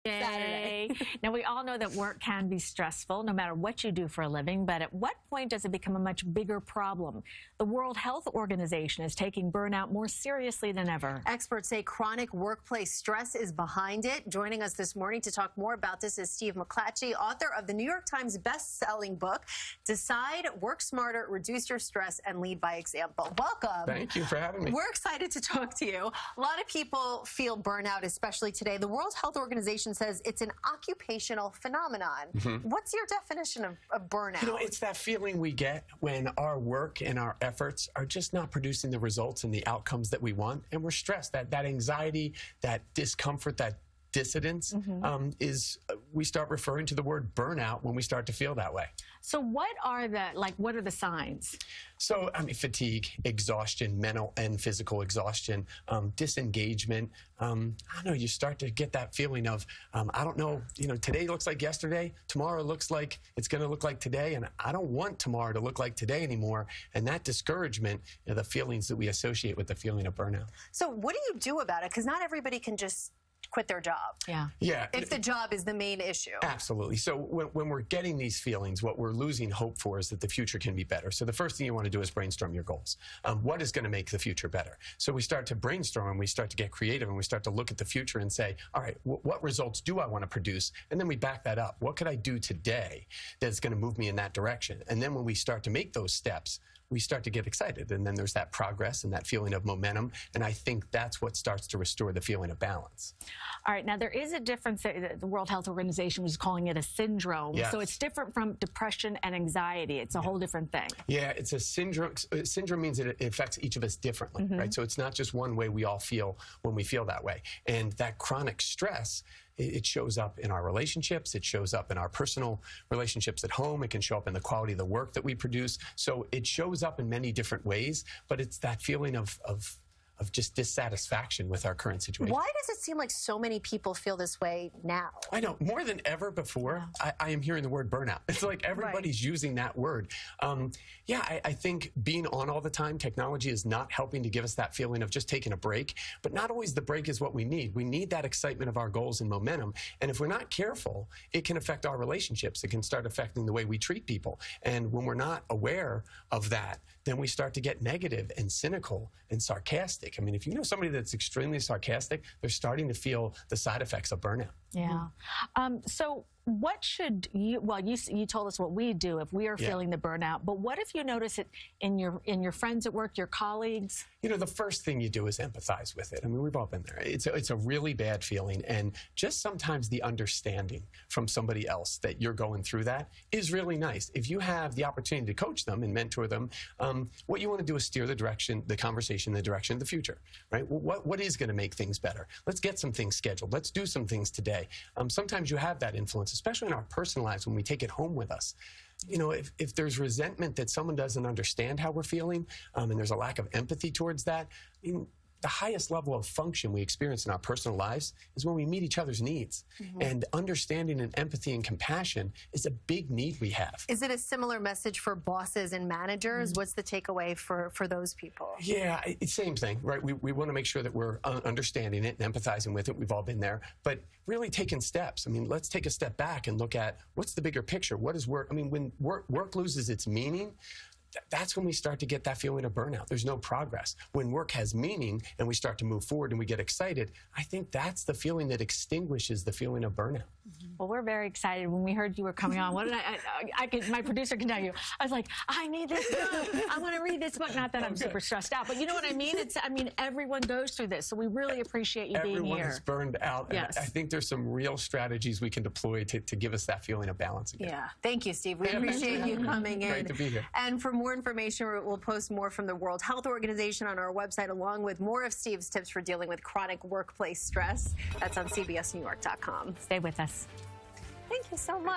Saturday. Now, we all know that work can be stressful, no matter what you do for a living, but at what point does it become a much bigger problem? The World Health Organization is taking burnout more seriously than ever. Experts say chronic workplace stress is behind it. Joining us this morning to talk more about this is Steve McClatchy, author of the New York Times best-selling book, Decide, Work Smarter, Reduce Your Stress, and Lead by Example. Welcome. Thank you for having me. We're excited to talk to you. A lot of people feel burnout, especially today. The World Health Organization says it's an occupational phenomenon. What's your definition of burnout? You know, it's that feeling we get when our work and our efforts are just not producing the results and the outcomes that we want, and we're stressed. That anxiety, that discomfort, that dissidence we start referring to the word burnout when we start to feel that way. So what are the signs? So, I mean, fatigue, exhaustion, mental and physical exhaustion, disengagement. I don't know, you start to get that feeling of, I don't know, today looks like yesterday, tomorrow looks like it's going to look like today, and I don't want tomorrow to look like today anymore. And that discouragement, the feelings that we associate with the feeling of burnout. So what do you do about it? Because not everybody can just quit their job. Yeah. If the job is the main issue. Absolutely. So when we're getting these feelings, what we're losing hope for is that the future can be better. So the first thing you want to do is brainstorm your goals. What is going to make the future better? So we start to brainstorm and we start to get creative and we start to look at the future and say, all right, what results do I want to produce? And then we back that up. What could I do today that's going to move me in that direction? And then when we start to make those steps, we start to get excited. And then there's that progress and that feeling of momentum. And I think that's what starts to restore the feeling of balance. All right. Now, there is a difference. The World Health Organization was calling it a syndrome. Yes. So it's different from depression and anxiety. It's a whole different thing. Yeah, it's a syndrome. Syndrome means it affects each of us differently, right? So it's not just one way we all feel when we feel that way. And that chronic stress, it shows up in our relationships. It shows up in our personal relationships at home. It can show up in the quality of the work that we produce. So it shows up in many different ways, but it's that feeling of just dissatisfaction with our current situation. Why does it seem like so many people feel this way now? I know, more than ever before, I am hearing the word burnout. It's like everybody's using that word. I think being on all the time, technology is not helping to give us that feeling of just taking a break, but not always the break is what we need. We need that excitement of our goals and momentum, and if we're not careful, it can affect our relationships. It can start affecting the way we treat people, and when we're not aware of that, then we start to get negative and cynical and sarcastic. I mean, if you know somebody that's extremely sarcastic, they're starting to feel the side effects of burnout. Yeah. So what should you, well, you told us what we do if we are feeling the burnout, but what if you notice it in your friends at work, your colleagues? You know, the first thing you do is empathize with it. I mean, we've all been there. It's a really bad feeling, and just sometimes the understanding from somebody else that you're going through that is really nice. If you have the opportunity to coach them and mentor them, what you want to do is steer the conversation in the direction of the future, right? What is going to make things better? Let's get some things scheduled. Let's do some things today. Sometimes you have that influence, especially in our personal lives when we take it home with us. You know, if there's resentment that someone doesn't understand how we're feeling, and there's a lack of empathy towards that, I mean, the highest level of function we experience in our personal lives is when we meet each other's needs. And understanding and empathy and compassion is a big need we have. Is it a similar message for bosses and managers? What's the takeaway for those people? Yeah, it's same thing, right? We want to make sure that we're understanding it and empathizing with it. We've all been there. But really taking steps. I mean, let's take a step back and look at what's the bigger picture? What is work? I mean, when work loses its meaning, that's when we start to get that feeling of burnout. There's no progress. When work has meaning and we start to move forward and we get excited, I think that's the feeling that extinguishes the feeling of burnout. Well, we're very excited when we heard you were coming on. What did my producer can tell you. I was like, I need this book. I want to read this book. Not that I'm super stressed out, but you know what I mean? Everyone goes through this, so we really appreciate you being here. Everyone is burned out. Yes. And I think there's some real strategies we can deploy to give us that feeling of balance again. Yeah. Thank you, Steve. We appreciate you coming in. Great to be here. And for more information, we'll post more from the World Health Organization on our website, along with more of Steve's tips for dealing with chronic workplace stress. That's on CBSNewYork.com. Stay with us. Thank you so much.